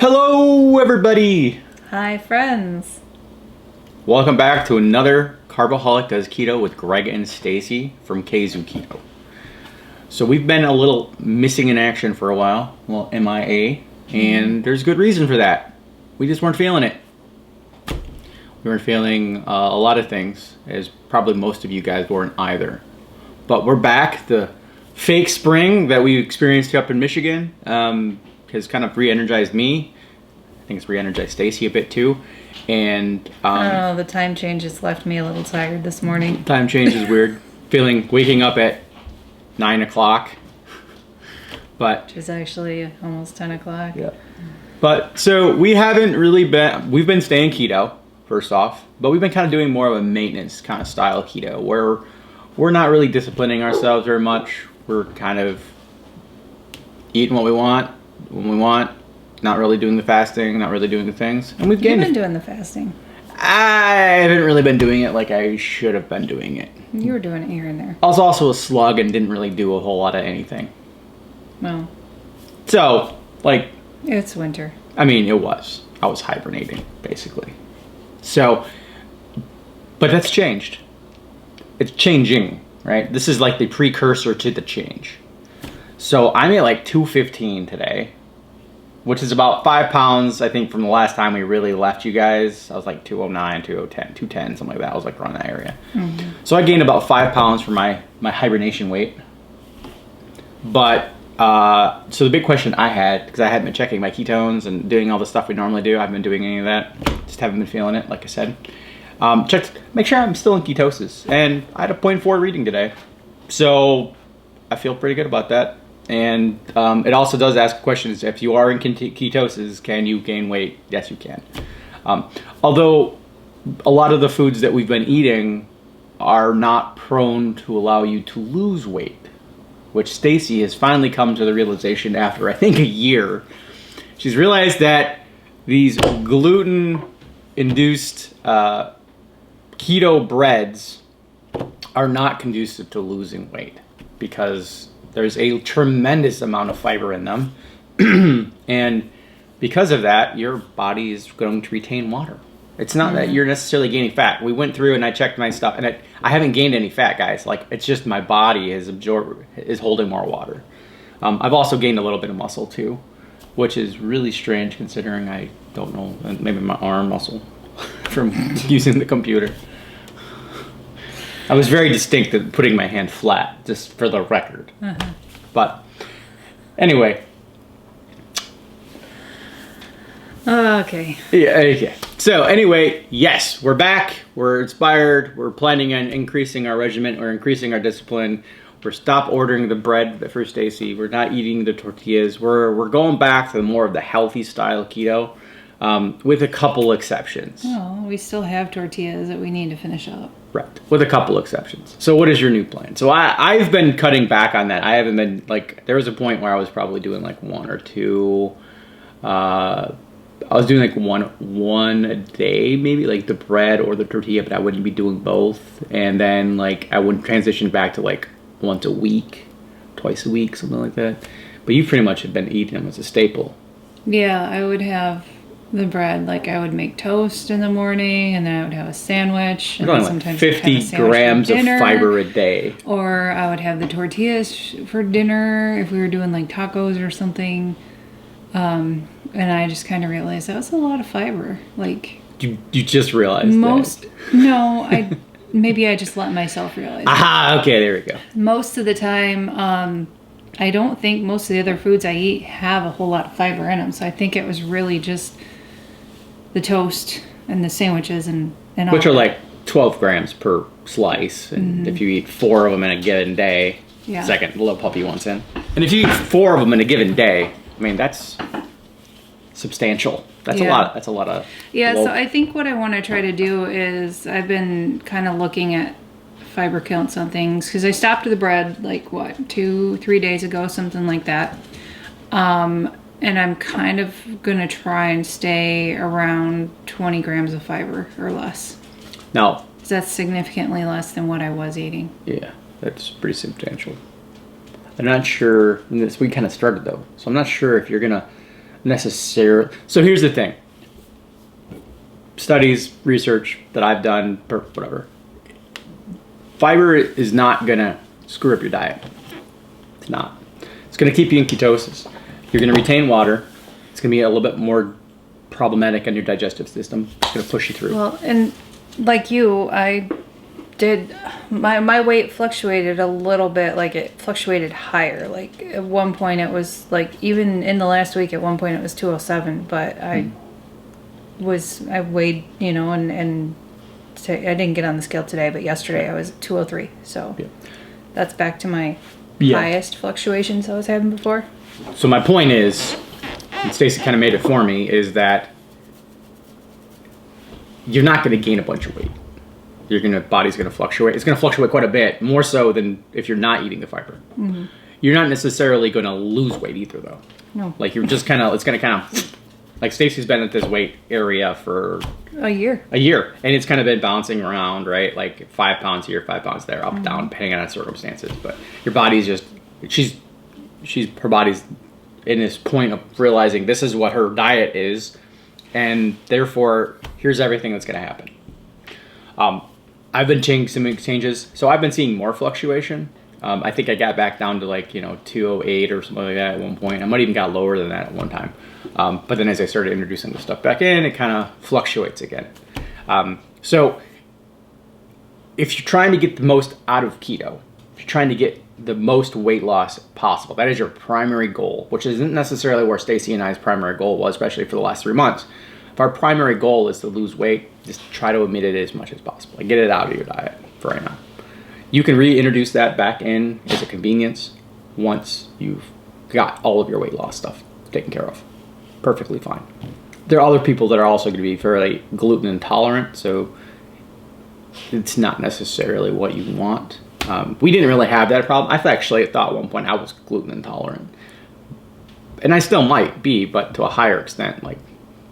Hello, everybody! Hi, friends. Welcome back to another Carbaholic Does Keto with Greg and Stacy from Kzoo Keto. So we've been a little missing in action for a while, well, MIA, and there's good reason for that. We just weren't feeling it. We weren't feeling a lot of things, as probably most of you guys weren't either. But we're back. The fake spring that we experienced up in Michigan has kind of re-energized me. I think it's re-energized Stacy a bit too. And I don't know, the time change has left me a little tired this morning. Time change is weird. Waking up at 9 o'clock. But Which is actually almost 10 o'clock. yeah. But so we've been staying keto, first off, but we've been kind of doing more of a maintenance kind of style keto where we're not really disciplining ourselves very much. We're kind of eating what we want, when we want, not really doing the fasting, not really doing the things. And we've You've been doing the fasting. I haven't really been doing it like I should have been doing it. You were doing it here and there. I was also a slug and didn't really do a whole lot of anything. Well. So, like... It's winter. I mean, it was. I was hibernating, basically. So, but that's changed. It's changing, right? This is like the precursor to the change. So I'm at like 215 today, which is about 5 pounds, I think, from the last time we really left you guys. I was like 209, 210, 210, something like that. I was like around that area. Mm-hmm. So I gained about 5 pounds from my hibernation weight. But, so the big question I had, because I hadn't been checking my ketones and doing all the stuff we normally do. I haven't been doing any of that. Just haven't been feeling it, like I said. Make sure I'm still in ketosis. And I had a 0.4 reading today. So I feel pretty good about that. And it also does ask questions. If you are in ketosis, can you gain weight? Yes, you can. Although a lot of the foods that we've been eating are not prone to allow you to lose weight, which Stacy has finally come to the realization after, I think, a year. She's realized that these gluten-induced keto breads are not conducive to losing weight because there's a tremendous amount of fiber in them. And because of that, your body is going to retain water. It's not that you're necessarily gaining fat. We went through and I checked my stuff, and I haven't gained any fat, guys. Like, it's just my body is holding more water. I've also gained a little bit of muscle too, which is really strange considering I don't know, maybe my arm muscle from using the computer. I was very distinct at putting my hand flat, just for the record. Uh-huh. But anyway. Okay. Yeah, okay. So anyway, yes, we're back. We're inspired. We're planning on increasing our regimen. We're increasing our discipline. We're stop ordering the bread for Stacy. We're not eating the tortillas. We're going back to more of the healthy style keto, with a couple exceptions. Well, we still have tortillas that we need to finish up. Right, with a couple exceptions. So what is your new plan? So I've been cutting back on that. I haven't been, like, there was a point where I was probably doing like one or two. I was doing like one a day, maybe, like the bread or the tortilla, but I wouldn't be doing both. And then like I would transition back to like once a week, twice a week, something like that. But you pretty much have been eating them as a staple. Yeah, I would have the bread, like I would make toast in the morning, and then I would have a sandwich. And then sometimes like 50 grams of fiber a day. Or I would have the tortillas for dinner if we were doing like tacos or something. And I just kind of realized that was a lot of fiber. Like, you just realized that? No, maybe I just let myself realize. Aha, okay, there we go. Most of the time, I don't think most of the other foods I eat have a whole lot of fiber in them. So I think it was really just the toast and the sandwiches and all. Which are like 12 grams per slice. And if you eat 4 of them in a given day, second, the little puppy wants in. And if you eat 4 of them in a given day, I mean, that's substantial. That's a lot. That's a lot of. Yeah. So I think what I want to try to do is I've been kind of looking at fiber counts on things because I stopped the bread like 2-3 days ago, something like that. And I'm kind of gonna try and stay around 20 grams of fiber or less. Now, that's significantly less than what I was eating. Yeah, that's pretty substantial. I'm not sure. We kind of started though, so I'm not sure if you're gonna necessarily. So here's the thing. Studies, research that I've done, or whatever. Fiber is not gonna screw up your diet. It's not. It's gonna keep you in ketosis. You're gonna retain water. It's gonna be a little bit more problematic on your digestive system. It's gonna push you through. Well, and like you, I did my weight fluctuated a little bit. Like it fluctuated higher. Like at one point it was like, even in the last week at one point it was 207, but I weighed, you know, and I didn't get on the scale today, but yesterday I was 203. So that's back to my highest fluctuations I was having before. So my point is, and Stacy kind of made it for me, is that you're not going to gain a bunch of weight. Body's going to fluctuate. It's going to fluctuate quite a bit, more so than if you're not eating the fiber. Mm-hmm. You're not necessarily going to lose weight either, though. No. Like you're just kind of, it's going to kind of, like Stacy's been at this weight area for a year, and it's kind of been bouncing around, right? Like 5 pounds here, 5 pounds there, up, down, depending on circumstances. But your body's just, her body's in this point of realizing this is what her diet is, and therefore here's everything that's going to happen. I've been making some changes, so I've been seeing more fluctuation. I think I got back down to like 208 or something like that at one point. I might even got lower than that at one time. But then as I started introducing the stuff back in, it kind of fluctuates again. So if you're trying to get the most out of keto, if you're trying to get the most weight loss possible, that is your primary goal, which isn't necessarily where Stacy and I's primary goal was, especially for the last 3 months. If our primary goal is to lose weight, just try to omit it as much as possible and get it out of your diet for right now. You can reintroduce that back in as a convenience once you've got all of your weight loss stuff taken care of. Perfectly fine. There are other people that are also going to be fairly gluten intolerant, so it's not necessarily what you want. We didn't really have that problem. I actually thought at one point I was gluten intolerant, and I still might be, but to a higher extent. Like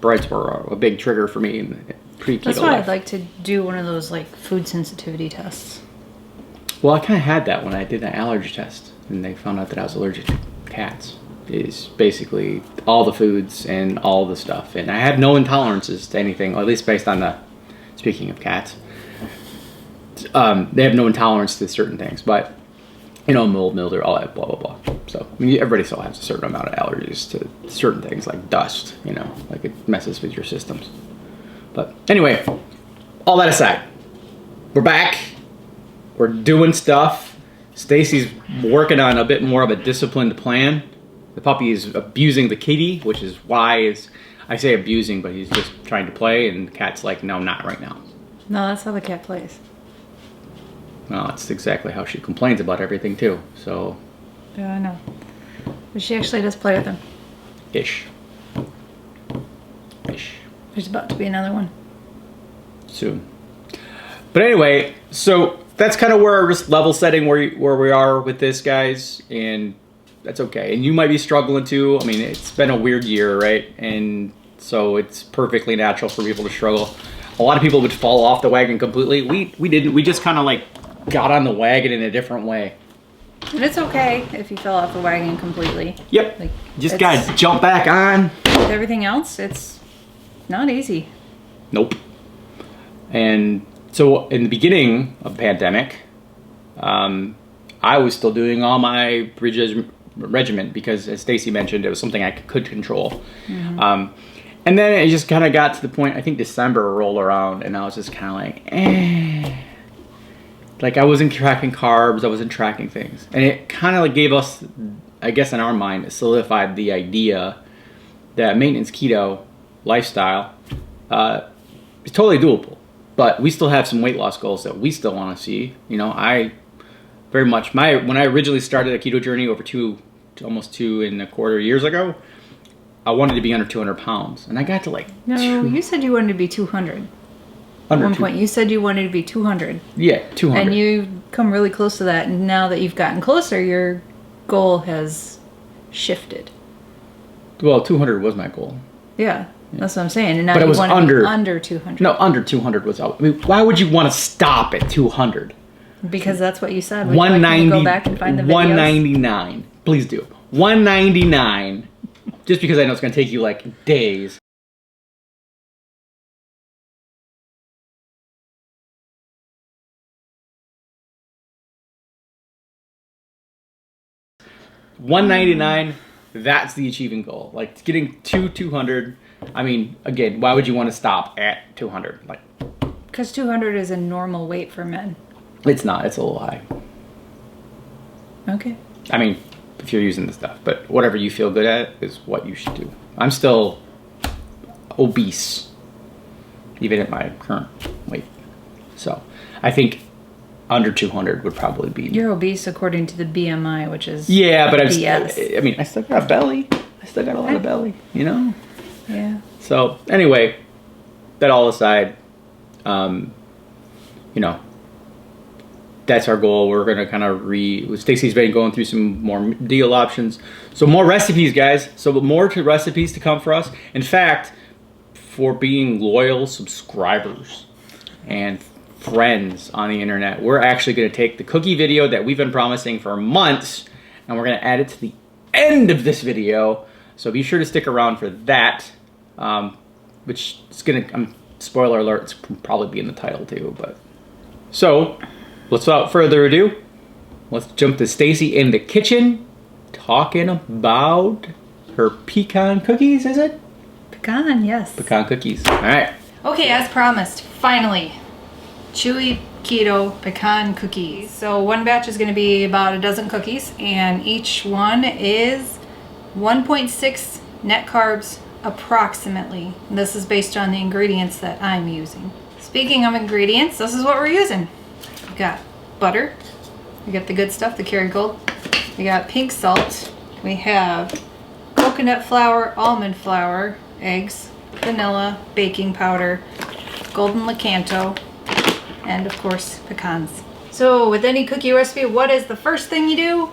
breads were a big trigger for me in pre-keto. That's why life. I'd like to do one of those like food sensitivity tests. Well, I kind of had that when I did the allergy test, and they found out that I was allergic to cats. Is basically all the foods and all the stuff, and I had no intolerances to anything, at least based on the, speaking of cats, they have no intolerance to certain things, but mold, mildew, all that, blah blah blah. So I mean, everybody still has a certain amount of allergies to certain things, like dust, like it messes with your systems. But anyway, all that aside, we're back, we're doing stuff. Stacy's working on a bit more of a disciplined plan. The puppy is abusing the kitty, which is why I say abusing, but he's just trying to play, and the cat's like, no, not right now. No, that's how the cat plays. Well, that's exactly how she complains about everything too. So. Yeah, I know. But she actually does play with him. Ish. There's about to be another one. Soon. But anyway, so that's kind of where we're just level setting where we are with this, guys, and that's okay. And you might be struggling too. I mean, it's been a weird year, right? And so it's perfectly natural for people to struggle. A lot of people would fall off the wagon completely. We didn't. We just kind of like got on the wagon in a different way. And it's okay if you fell off the wagon completely. Yep. Like, just gotta jump back on. With everything else, it's not easy. Nope. And so in the beginning of the pandemic, I was still doing all my regimen because, as Stacy mentioned, it was something I could control. Mm-hmm. And then it just kind of got to the point, I think December rolled around, and I was just kind of like, Like I wasn't tracking carbs, I wasn't tracking things. And it kind of like gave us, I guess in our mind, it solidified the idea that maintenance keto lifestyle is totally doable. But we still have some weight loss goals that we still want to see. I very much, when I originally started a keto journey over almost 2.25 years ago, I wanted to be under 200 pounds. And I got to like... No, you said you wanted to be 200. At one point, you said you wanted to be 200. Yeah, 200. And you've come really close to that. And now that you've gotten closer, your goal has shifted. Well, 200 was my goal. Yeah, that's what I'm saying. And now but it was want to be under 200. No, under 200 was out. I mean, why would you want to stop at 200? Because that's what you said. Would you like me to go back and find the videos? 199. Please do. 199 just because I know it's going to take you like days. $199, that's the achieving goal. Like getting to 200. I mean, again, why would you want to stop at 200? Like, because 200 is a normal weight for men. it's not. It's a little high. Okay. I mean, if you're using the stuff, but whatever you feel good at is what you should do. I'm still obese, even at my current weight. So I think under 200 would probably be. You're obese according to the BMI, which is yeah, but BS. I mean, I still got a belly. I still got a lot of belly, you know. Yeah. So anyway, that all aside, you know, that's our goal. We're gonna kind of Stacy's been going through some more deal options, so more recipes, guys. So more recipes to come for us. In fact, for being loyal subscribers and friends on the internet, we're actually gonna take the cookie video that we've been promising for months, and we're gonna add it to the end of this video. So be sure to stick around for that, which is gonna, spoiler alert, it's probably be in the title too. But so, without further ado, let's jump to Stacy in the kitchen, talking about her pecan cookies. Is it Pecan? Yes. pecan cookies? All right. Okay, as promised, finally, Chewy Keto Pecan cookies. So one batch is going to be about a dozen cookies, and each one is 1.6 net carbs approximately. This is based on the ingredients that I'm using. Speaking of ingredients, this is what we're using. We got butter, we got the good stuff, the Kerrygold, we got pink salt, we have coconut flour, almond flour, eggs, vanilla, baking powder, golden Lakanto, and of course pecans. So with any cookie recipe, what is the first thing you do?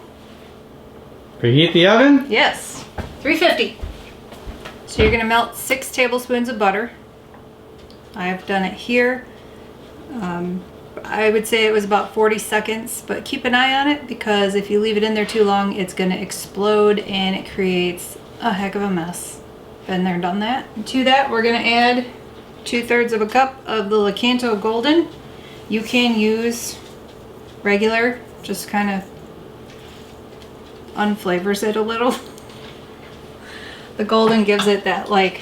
Preheat the oven? Yes, 350. So you're gonna melt 6 tablespoons of butter. I've done it here. I would say it was about 40 seconds, but keep an eye on it because if you leave it in there too long, it's gonna explode and it creates a heck of a mess. Been there, done that. And to that, we're gonna add 2/3 of a cup of the Lakanto Golden. You can use regular, just kind of unflavors it a little. The Golden gives it that like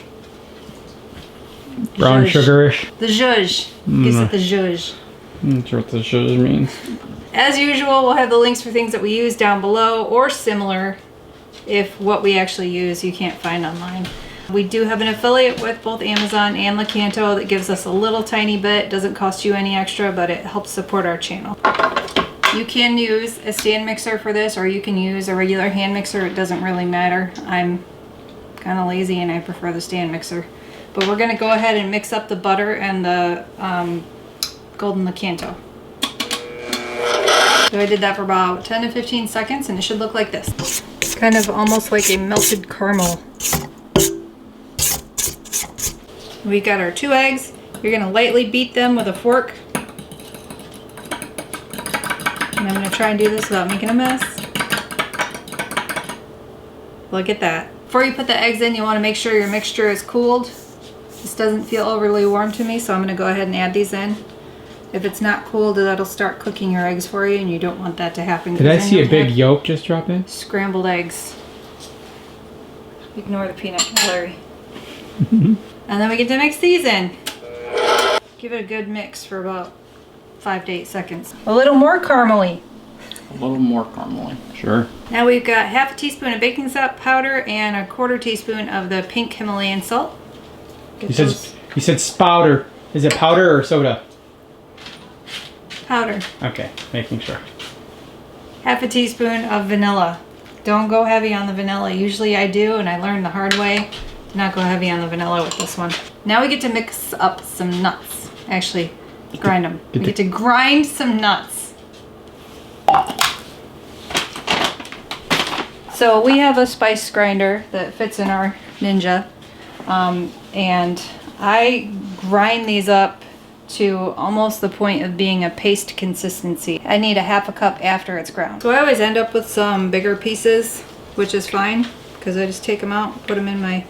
Brown zhuzh. sugarish. The zhuzh. Gives it the zhuzh. I'm not sure what the zhuzh means. As usual, we'll have the links for things that we use down below or similar if what we actually use you can't find online. We do have an affiliate with both Amazon and Lakanto that gives us a little tiny bit. Doesn't cost you any extra, but it helps support our channel. You can use a stand mixer for this, or you can use a regular hand mixer. It doesn't really matter. I'm kind of lazy and I prefer the stand mixer. But we're going to go ahead and mix up the butter and the golden Lakanto. So I did that for about 10 to 15 seconds and it should look like this. It's kind of almost like a melted caramel. We got our 2 eggs. You're going to lightly beat them with a fork. And I'm going to try and do this without making a mess. Look at that. Before you put the eggs in, you want to make sure your mixture is cooled. This doesn't feel overly warm to me, so I'm going to go ahead and add these in. If it's not cooled, that'll start cooking your eggs for you, and you don't want that to happen. Did I see a big yolk just drop in? Scrambled eggs. Ignore the peanut gallery. And then we get to mix these in. Give it a good mix for about 5 to 8 seconds. A little more caramely. A little more caramely. Sure. Now we've got half a teaspoon of baking soda powder and a 1/4 teaspoon of the pink Himalayan salt. You said spouter. Is it powder or soda? Powder. Okay, making sure. Half a teaspoon of vanilla. Don't go heavy on the vanilla. Usually I do, and I learned the hard way to not go heavy on the vanilla with this one. Now we get to mix up some nuts. Actually, grind them. We get to grind some nuts. So we have a spice grinder that fits in our Ninja, and I grind these up to almost the point of being a paste consistency. I need a 1/2 cup after it's ground. So I always end up with some bigger pieces, which is fine. because I just take them out, put them in my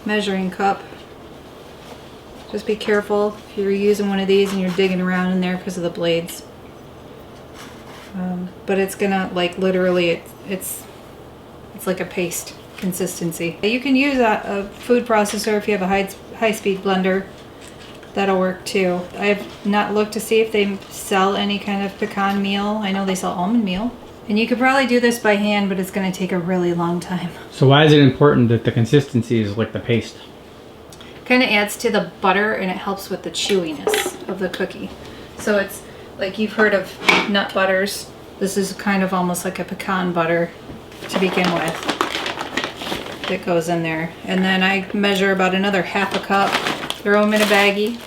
measuring cup. Just be careful if you're using one of these and you're digging around in there because of the blades. But it's gonna, like, literally, it's like a paste consistency. You can use a food processor if you have a high-speed blender. That'll work too. I've not looked to see if they sell any kind of pecan meal. I know they sell almond meal. And you could probably do this by hand, but it's going to take a really long time. So why is it important that the consistency is like the paste? Kind of adds to the butter and it helps with the chewiness of the cookie. So it's like you've heard of nut butters. This is kind of almost like a pecan butter to begin with that goes in there. And then I measure about another half a cup, throw them in a baggie.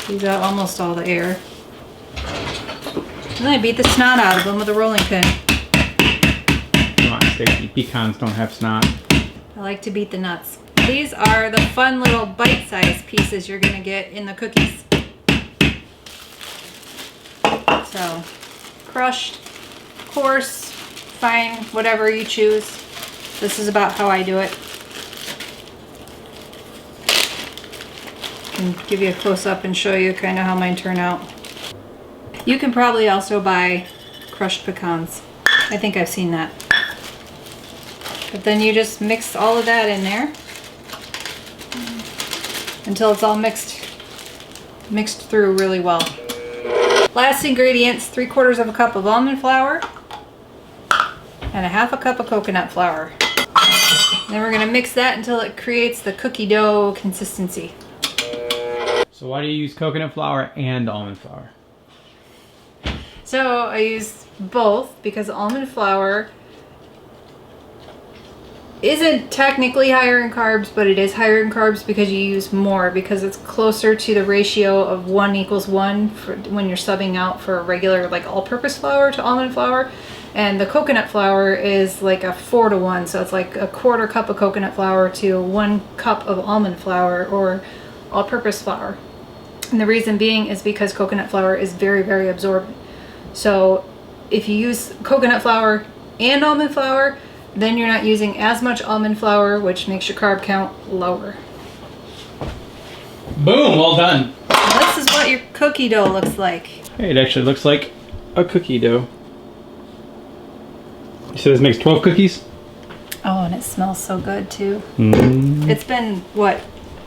Squeeze out almost all the air. And then I beat the snot out of them with a rolling pin. Come on, Stacy. Pecans don't have snot. I like to beat the nuts. These are the fun little bite-sized pieces you're gonna get in the cookies. So, crushed, coarse, fine, whatever you choose. This is about how I do it. I can give you a close-up and show you kind of how mine turn out. You can probably also buy crushed pecans. I think I've seen that. But then you just mix all of that in there until it's all mixed through really well. Last ingredients, 3/4 of a cup of almond flour and a half a cup of coconut flour. Then we're gonna mix that until it creates the cookie dough consistency. So why do you use coconut flour and almond flour? So I use both because almond flour isn't technically higher in carbs, but it is higher in carbs because you use more, because it's closer to the ratio of 1:1 for when you're subbing out for a regular, like, all-purpose flour to almond flour. And the coconut flour is like a 4:1, so it's like a 1/4 cup of coconut flour to 1 cup of almond flour or all-purpose flour. And the reason being is because coconut flour is very, very absorbent. So if you use coconut flour and almond flour, then you're not using as much almond flour, which makes your carb count lower. Boom, well done. This is what your cookie dough looks like. Hey, it actually looks like a cookie dough. You said this makes 12 cookies? Oh, and it smells so good too. Mm. It's been, what,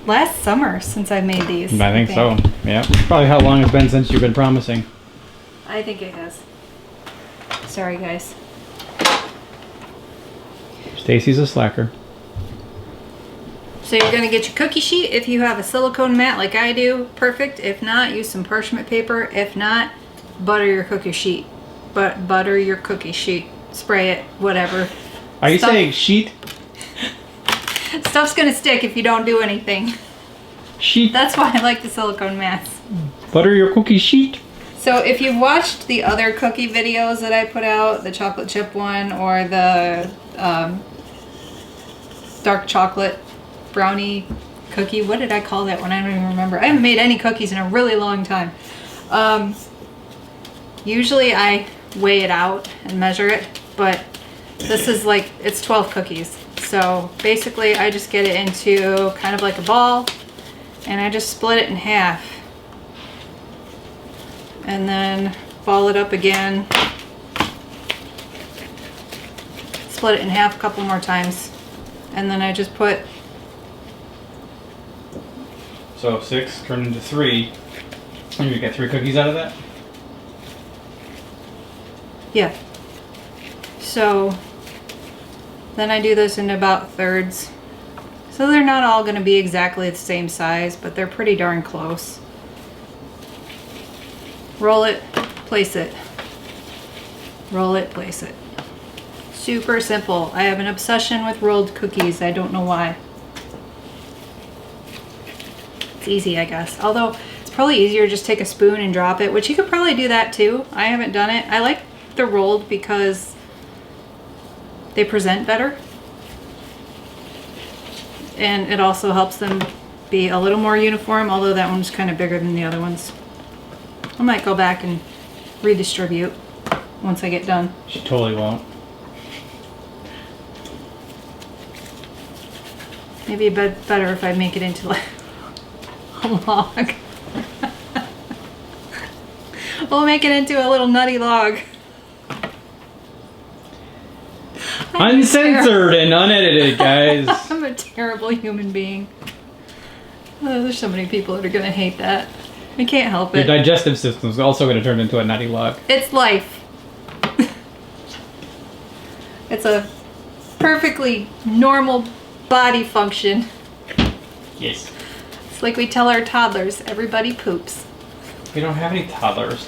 last summer since I made these? I think so, yeah. Probably how long it's been since you've been promising. I think it has. Sorry, guys. Stacy's a slacker. So you're going to get your cookie sheet. If you have a silicone mat like I do, perfect. If not, use some parchment paper. If not, butter your cookie sheet. But butter your cookie sheet. Spray it, whatever. Are you saying sheet? Stuff's going to stick if you don't do anything. Sheet? That's why I like the silicone mats. Butter your cookie sheet? So if you've watched the other cookie videos that I put out, the chocolate chip one or the dark chocolate brownie cookie, what did I call that one? I don't even remember. I haven't made any cookies in a really long time. Usually I weigh it out and measure it, but this is like, it's 12 cookies. So basically I just get it into kind of like a ball and I just split it in half. And then ball it up again. Split it in half a couple more times. And then I just put... So 6 turned into 3. And you get 3 cookies out of that? Yeah. So then I do this in about thirds. So they're not all going to be exactly the same size, but they're pretty darn close. Roll it, place it. Roll it, place it. Super simple. I have an obsession with rolled cookies. I don't know why. It's easy, I guess. Although it's probably easier to just take a spoon and drop it, which you could probably do that too. I haven't done it. I like the rolled because they present better. And it also helps them be a little more uniform, although that one's kind of bigger than the other ones. I might go back and redistribute. once I get done. She totally won't. Maybe a bit better if I make it into like a log. We'll make it into a little nutty log. Uncensored and unedited, guys. I'm a terrible human being. Oh, there's so many people that are gonna hate that. I can't help Your it. digestive system's also going to turn into a nutty log. It's life. It's a perfectly normal body function. Yes. It's like we tell our toddlers, everybody poops. We don't have any toddlers.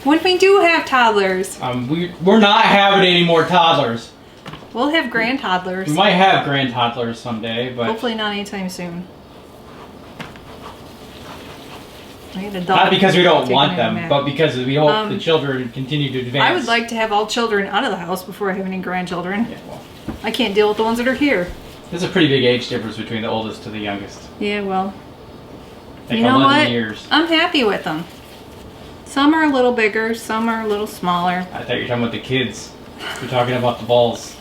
When we do have toddlers, We're not having any more toddlers. we'll have grand toddlers. We might have grand toddlers someday, but Hopefully not anytime soon. I had a dog not because we don't taking want a them, nap. but because we hope the children continue to advance. I would like to have all children out of the house before I have any grandchildren. Yeah, well, I can't deal with the ones that are here. there's a pretty big age difference between the oldest to the youngest. Yeah, well, Like you know 11 what? years. I'm happy with them. Some are a little bigger, some are a little smaller. I thought you were talking about the kids. You're talking about the balls.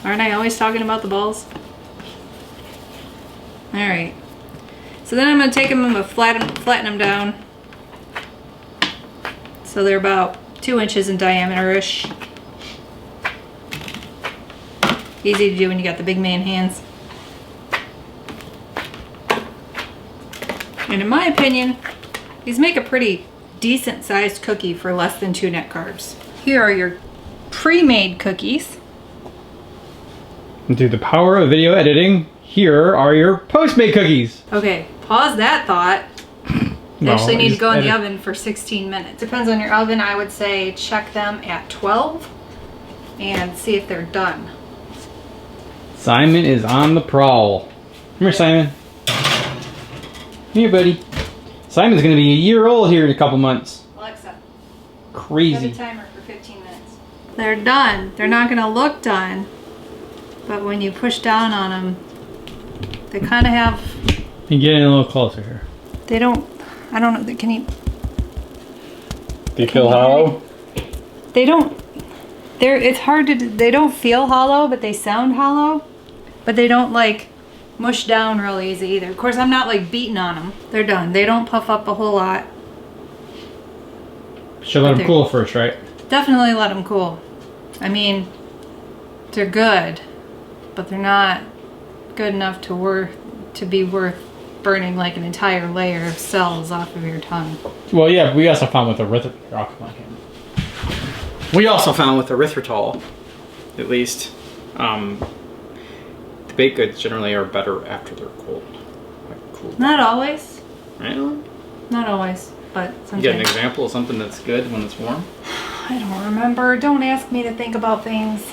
Aren't I always talking about the balls? Alright. So then I'm going to take them and flatten them down. So they're about 2 inches in diameter-ish. Easy to do when you got the big man hands. And in my opinion, these make a pretty decent sized cookie for less than 2 net carbs. Here are your pre-made cookies. And through the power of video editing, here are your post-made cookies. Okay, pause that thought. They No, actually need to just go in the edit. oven for 16 minutes. Depends on your oven. I would say check them at 12 and see if they're done. Simon is on the prowl. Come here, Simon. Come here, buddy. Simon's gonna be a year old here in a couple months. Alexa, set a Crazy. timer for 15 minutes. They're done. They're not going to look done, but when you push down on them, they kind of have. You get in a little closer here. They don't. I don't know. Can you? Do you feel hollow? They don't. They're. It's hard to. They don't feel hollow, but they sound hollow. But they don't like mush down real easy either. Of course, I'm not like beating on them. They're done. They don't puff up a whole lot. Should let them cool first, right? Definitely let them cool. I mean, they're good, but they're not good enough to be worth burning like an entire layer of cells off of your tongue. Well, yeah, we also found with erythritol. We also found with erythritol, at least, the baked goods generally are better after they're cold. Like cool. Not always. Really? Not always, but You sometimes. get an example of something that's good when it's warm? I don't remember. Don't ask me to think about things.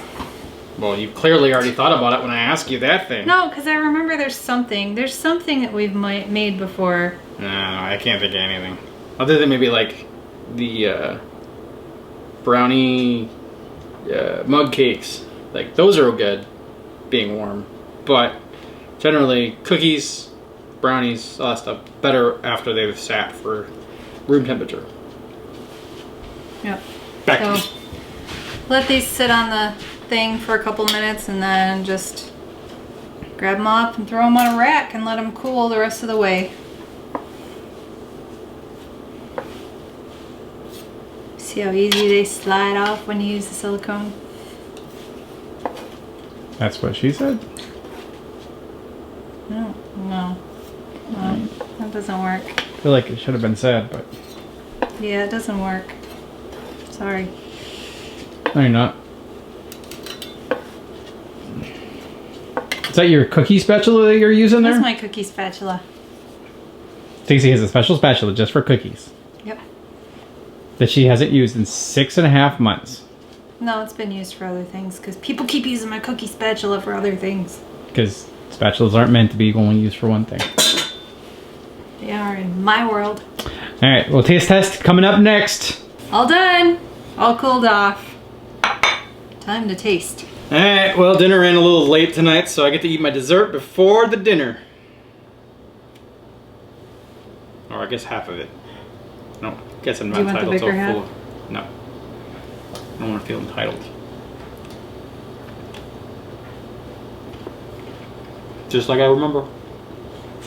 Well, you clearly already thought about it when I asked you that thing. No, because I remember there's something that we've made before. No, I can't think of anything. Other than maybe like the brownie mug cakes. Like those are good being warm. But generally cookies, brownies, all that stuff, better after they've sat for room temperature. Yep. Back So to you. let these sit on the thing for a couple minutes and then just grab them up and throw them on a rack and let them cool the rest of the way. See how easy they slide off when you use the silicone? That's what she said. No, that doesn't work. I feel like it should have been said, but Yeah, it doesn't work. Sorry. no, you're not. Is that your cookie spatula that you're using there? That's my cookie spatula. Stacey has a special spatula just for cookies Yep. that she hasn't used in 6.5 months. No, it's been used for other things because people keep using my cookie spatula for other things. Because spatulas aren't meant to be only used for one thing. They are in my world. Alright, well, taste test coming up next. All done. All cooled off. Time to taste. Alright, well, dinner ran a little late tonight, so I get to eat my dessert before the dinner. Or I guess half of it. No, I guess I'm Do you not want the entitled to bigger a half? full. No. I don't want to feel entitled. Just like I remember.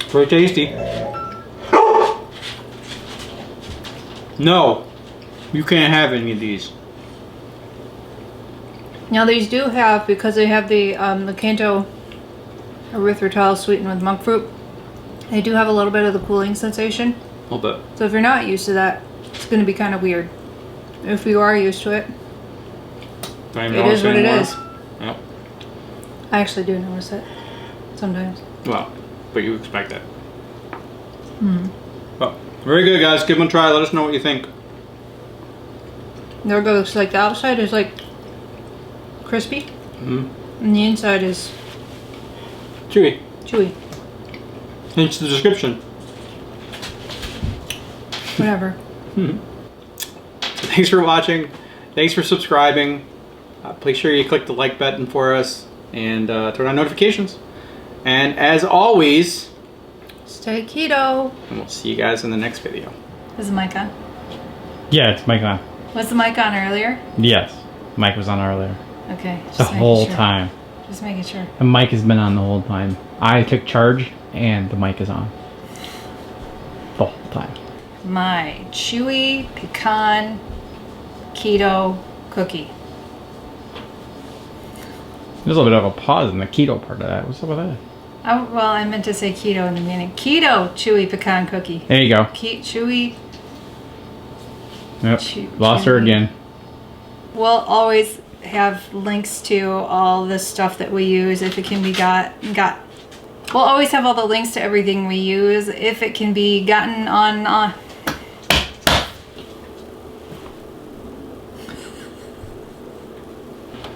Very tasty. No, you can't have any of these. Now these do have, because they have the Lakanto erythritol sweetened with monk fruit, they do have a little bit of the cooling sensation. A little bit. So if you're not used to that, it's going to be kind of weird. If you are used to it, it is what it is. Yep. I actually do notice it sometimes. Well, but you expect that. Well, very good, guys. Give them a try. Let us know what you think. There it goes. Like the outside is like crispy, and the inside is Chewy. chewy. Hence the description. Whatever. Thanks for watching. Thanks for subscribing. Please sure you click the like button for us and turn on notifications. And as always, Stay keto. and we'll see you guys in the next video. Is the mic on? Yeah, it's mic on. Was the mic on earlier? Yes, mic was on earlier. Okay. The Just making whole sure. time. Just making sure. The mic has been on the whole time. I took charge and the mic is on. The whole time. My chewy pecan keto cookie. There's a little bit of a pause in the keto part of that. What's up with that? Oh, well, I meant to say keto in the beginning. Keto chewy pecan cookie. There you go. Chewy. Yep. Lost her again. We'll always have links to all the stuff that we use if it can be got. We'll always have all the links to everything we use if it can be gotten on.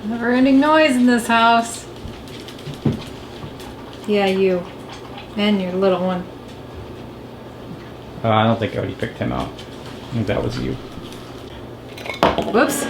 Never-ending noise in this house. Yeah, you. And your little one. I don't think I already picked him out. I think that was you. Whoops.